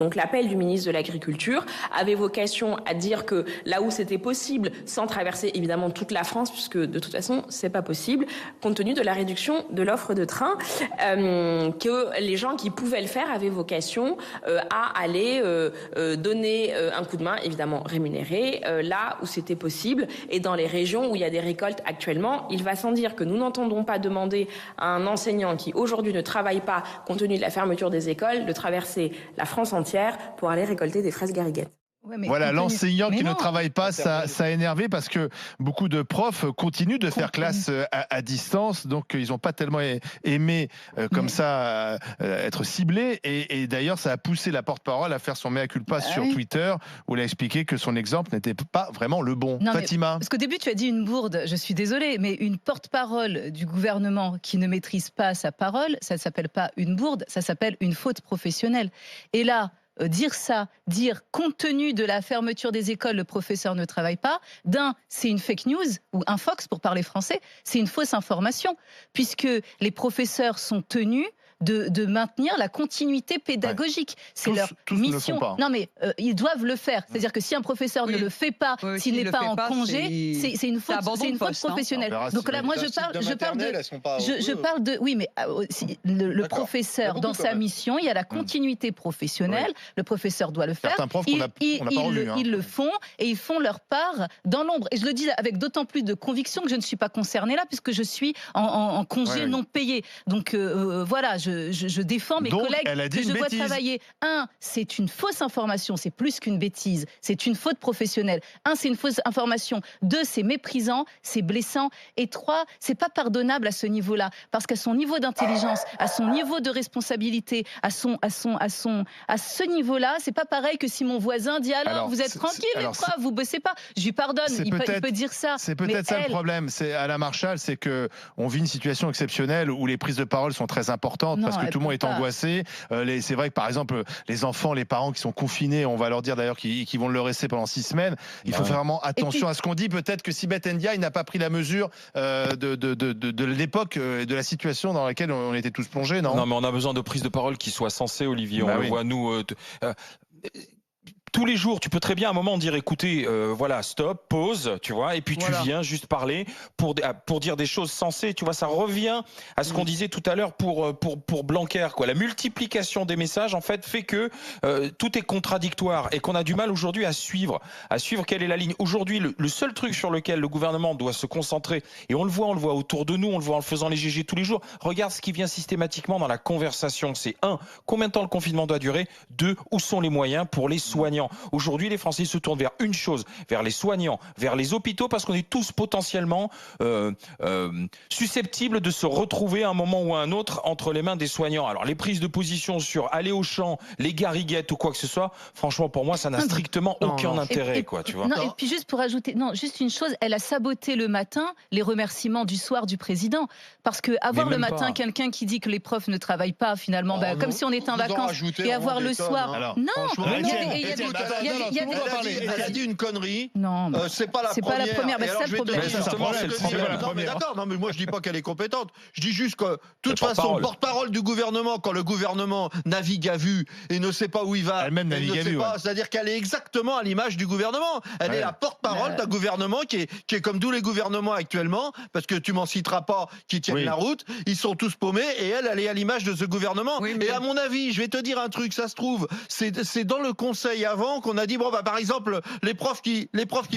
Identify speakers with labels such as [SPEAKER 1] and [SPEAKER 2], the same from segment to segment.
[SPEAKER 1] Donc l'appel du ministre de l'Agriculture avait vocation à dire que là où c'était possible, sans traverser évidemment toute la France, puisque de toute façon c'est pas possible, compte tenu de la réduction de l'offre de train, que les gens qui pouvaient le faire avaient vocation à aller donner un coup de main, évidemment rémunéré, là où c'était possible. Et dans les régions où il y a des récoltes actuellement, il va sans dire que nous n'entendons pas demander à un enseignant qui aujourd'hui ne travaille pas, compte tenu de la fermeture des écoles, de traverser la France entière pour aller récolter des fraises gariguettes.
[SPEAKER 2] Ouais, voilà, l'enseignant qui ne travaille pas, ça a énervé parce que beaucoup de profs continuent de faire classe à distance, donc ils n'ont pas tellement aimé comme ça être ciblés. Et d'ailleurs, ça a poussé la porte-parole à faire son mea culpa sur Twitter, où elle a expliqué que son exemple n'était pas vraiment le bon.
[SPEAKER 3] Non,
[SPEAKER 2] Fatima.
[SPEAKER 3] Parce qu'au début, tu as dit une bourde, je suis désolée, mais une porte-parole du gouvernement qui ne maîtrise pas sa parole, ça ne s'appelle pas une bourde, ça s'appelle une faute professionnelle. Et là, dire compte tenu de la fermeture des écoles, le professeur ne travaille pas, c'est une fake news, ou un fox pour parler français, c'est une fausse information, puisque les professeurs sont tenus de maintenir la continuité pédagogique. C'est leur mission. Non mais ils doivent le faire. C'est-à-dire que si un professeur ne le fait pas, s'il n'est pas en congé, c'est une faute professionnelle. Donc là, moi je parle de oui, mais le professeur dans sa mission, il y a la continuité professionnelle. Le professeur doit le faire.
[SPEAKER 2] Certains profs
[SPEAKER 3] ils le font et ils font leur part dans l'ombre. Et je le dis avec d'autant plus de conviction que je ne suis pas concernée là, puisque je suis en congé non payé. Donc voilà, je défends mes collègues que je vois travailler. C'est une fausse information, c'est plus qu'une bêtise, c'est une faute professionnelle. C'est une fausse information. 2, c'est méprisant, c'est blessant. Et 3, c'est pas pardonnable à ce niveau-là, parce qu'à son niveau d'intelligence, à son niveau de responsabilité, à ce niveau-là, c'est pas pareil que si mon voisin dit alors vous êtes tranquille les profs, vous bossez pas. Je lui pardonne, il peut dire ça.
[SPEAKER 2] C'est peut-être ça le problème. C'est Alain Marchal, c'est que on vit une situation exceptionnelle où les prises de parole sont très importantes. Parce que tout le monde est angoissé. C'est vrai que par exemple, les enfants, les parents qui sont confinés, on va leur dire d'ailleurs qu'ils vont le rester pendant 6 semaines. Il faut faire vraiment attention à ce qu'on dit. Peut-être que Sibeth Ndiaye n'a pas pris la mesure de l'époque et de la situation dans laquelle on était tous plongés, non ?
[SPEAKER 4] Non, mais on a besoin de prises de parole qui soient sensées, Olivier. On le voit, nous... tous les jours, tu peux très bien à un moment dire écoutez, voilà, stop, pause, tu vois, et puis tu viens juste parler pour dire des choses sensées, tu vois, ça revient à ce qu'on disait tout à l'heure pour Blanquer, quoi. La multiplication des messages, en fait, fait que tout est contradictoire et qu'on a du mal aujourd'hui à suivre quelle est la ligne. Aujourd'hui, le seul truc sur lequel le gouvernement doit se concentrer, et on le voit autour de nous, on le voit en le faisant les GG tous les jours, regarde ce qui vient systématiquement dans la conversation, c'est 1, combien de temps le confinement doit durer, 2, où sont les moyens pour les soignants. Aujourd'hui, les Français se tournent vers une chose, vers les soignants, vers les hôpitaux, parce qu'on est tous potentiellement susceptibles de se retrouver à un moment ou à un autre entre les mains des soignants. Alors, les prises de position sur aller au champ, les gariguettes ou quoi que ce soit, franchement, pour moi, ça n'a strictement aucun intérêt, quoi, tu vois.
[SPEAKER 3] Non, et puis juste pour ajouter, juste une chose, elle a saboté le matin les remerciements du soir du président, parce que avoir le matin quelqu'un qui dit que les profs ne travaillent pas, finalement, comme si on était en vacances, et avoir le soir,
[SPEAKER 5] elle a dit une connerie.
[SPEAKER 3] Non,
[SPEAKER 5] c'est pas la première.
[SPEAKER 3] Mais c'est le problème.
[SPEAKER 5] Non, mais d'accord. Non, mais moi je dis pas qu'elle est compétente. Je dis juste que de toute façon, porte-parole du gouvernement, quand le gouvernement navigue à vue et ne sait pas où il va,
[SPEAKER 2] elle-même navigue à vue.
[SPEAKER 5] C'est-à-dire qu'elle est exactement à l'image du gouvernement. Elle est la porte-parole d'un gouvernement qui est comme tous les gouvernements actuellement, parce que tu m'en citeras pas, qui tiennent la route. Ils sont tous paumés et elle est à l'image de ce gouvernement. Et à mon avis, je vais te dire un truc, ça se trouve, c'est dans le conseil avant qu'on a dit par exemple les profs qui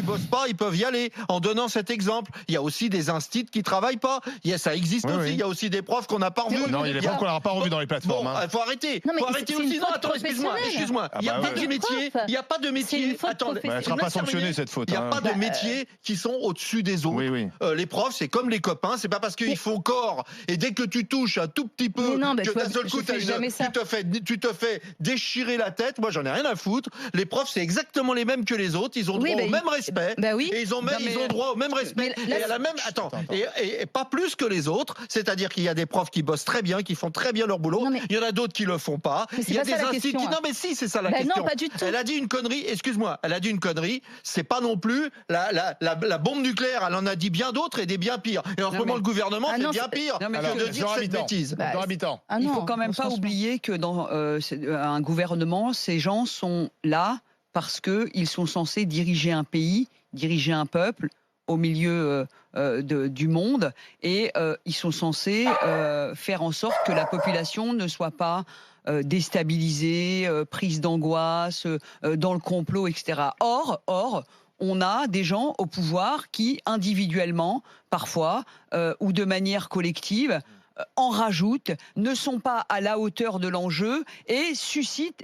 [SPEAKER 5] bossent pas, ils peuvent y aller en donnant cet exemple. Il y a aussi des instituts qui travaillent pas. Ça existe aussi. Il y a aussi des profs qu'on n'a pas revus.
[SPEAKER 2] Non, il y a des profs qu'on n'a pas revus dans les plateformes.
[SPEAKER 5] Bon, faut arrêter. Faut arrêter aussi. Non, attends, excuse-moi. Il n'y a pas de métier. Il n'y a pas de métier.
[SPEAKER 2] Attends, elle ne sera pas sanctionnée cette faute.
[SPEAKER 5] Il n'y a pas de métiers qui sont au-dessus des autres. Les profs, c'est comme les copains. C'est pas parce qu'ils font corps et dès que tu touches un tout petit peu que d'un seul coup tu te fais déchirer la tête. Moi, j'en ai rien à foutre. Les profs, c'est exactement les mêmes que les autres. Ils ont droit au même respect.
[SPEAKER 3] Oui.
[SPEAKER 5] Et ils ont droit au même respect. Et à la même. Attends. Et pas plus que les autres. C'est-à-dire qu'il y a des profs qui bossent très bien, qui font très bien leur boulot. Il y en a d'autres qui le font pas. Il y a des instituts. Non, mais si, c'est ça la question.
[SPEAKER 3] Non, pas du tout.
[SPEAKER 5] Elle a dit une connerie. Excuse-moi. Elle a dit une connerie. C'est pas non plus la bombe nucléaire. Elle en a dit bien d'autres et des bien pires. Et en ce moment, le gouvernement, c'est bien pire que de dire cette bêtise.
[SPEAKER 6] Il faut quand même pas oublier que dans un gouvernement, ces gens sont là parce qu'ils sont censés diriger un pays, diriger un peuple au milieu du monde, et ils sont censés faire en sorte que la population ne soit pas déstabilisée, prise d'angoisse, dans le complot, etc. Or, on a des gens au pouvoir qui, individuellement, parfois, ou de manière collective, en rajoutent, ne sont pas à la hauteur de l'enjeu et suscitent,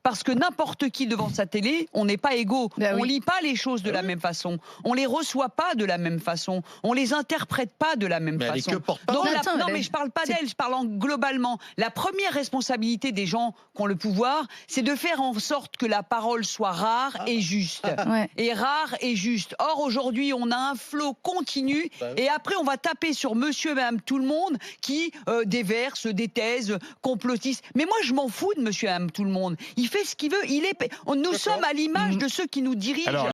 [SPEAKER 6] parce que n'importe qui devant sa télé, on n'est pas égaux. On lit pas les choses de la même façon, on les reçoit pas de la même façon, on les interprète pas de la même façon. Donc, non, mais je parle pas d'elle, je parle globalement. La première responsabilité des gens qui ont le pouvoir, c'est de faire en sorte que la parole soit rare et juste. Et rare et juste. Or, aujourd'hui, on a un flot continu et après, on va taper sur monsieur et madame tout le monde qui déverse des thèses complotistes. Mais moi, je m'en fous de monsieur et madame tout le monde. Il fait ce qu'il veut. Nous sommes à l'image de ceux qui nous dirigent.